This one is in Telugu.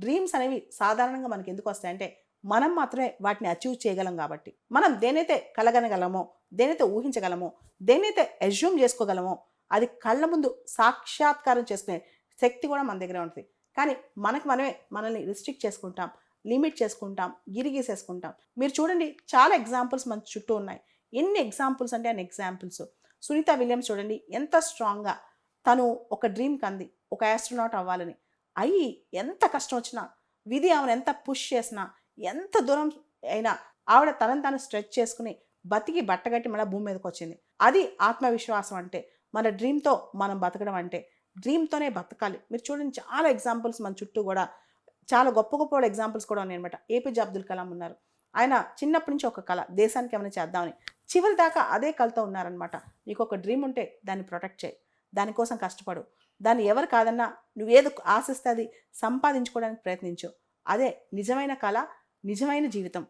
డ్రీమ్స్ అనేవి సాధారణంగా మనకి ఎందుకు వస్తాయంటే మనం మాత్రమే వాటిని అచీవ్ చేయగలం కాబట్టి. మనం దేనైతే కలగనగలమో, దేనైతే ఊహించగలమో, దేనైతే అజ్యూమ్ చేసుకోగలమో అది కళ్ళ ముందు సాక్షాత్కారం చేసుకునే శక్తి కూడా మన దగ్గరే ఉంటుంది. కానీ మనకు మనమే మనల్ని రిస్ట్రిక్ట్ చేసుకుంటాం, లిమిట్ చేసుకుంటాం, గిరిగీసేసుకుంటాం. మీరు చూడండి చాలా ఎగ్జాంపుల్స్ మన చుట్టూ ఉన్నాయి. ఎన్ని ఎగ్జాంపుల్స్ అంటే అన్ని ఎగ్జాంపుల్స్. సునీత విలియమ్స్ చూడండి ఎంత స్ట్రాంగ్‌గా తను ఒక డ్రీమ్ కంది. ఒక యాస్ట్రోనాట్ అవ్వాలని. అయ్యి ఎంత కష్టం వచ్చినా, విధి ఆమెను ఎంత పుష్ చేసినా, ఎంత దూరం అయినా ఆవిడ తనని తాను స్ట్రెచ్ చేసుకొని బతికి బట్టగట్టి మళ్ళా భూమి మీదకొచ్చింది. అది ఆత్మవిశ్వాసం అంటే. మన డ్రీమ్‌తో మనం బతకడం అంటే. డ్రీమ్‌తోనే బతకాలి. మీరు చూడండి చాలా ఎగ్జాంపుల్స్ మన చుట్టూ గూడా చాలా గొప్ప గొప్ప వాళ్ళ ఎగ్జాంపుల్స్ కూడా ఉన్నాయన్నమాట. ఏపీజే అబ్దుల్ కలాం ఉన్నారు. ఆయన చిన్నప్పటి నుంచి ఒక కల దేశానికి ఏమైనా చేద్దామని. చివరి దాకా అదే కలతో ఉన్నారనమాట. నీకొక డ్రీమ్ ఉంటే దాన్ని ప్రొటెక్ట్ చేయి. దానికోసం కష్టపడు. దాన్ని ఎవరు కాదన్నా నువ్వేది ఆశిస్తే అది సంపాదించుకోవడానికి ప్రయత్నించు. అదే నిజమైన కల, నిజమైన జీవితం.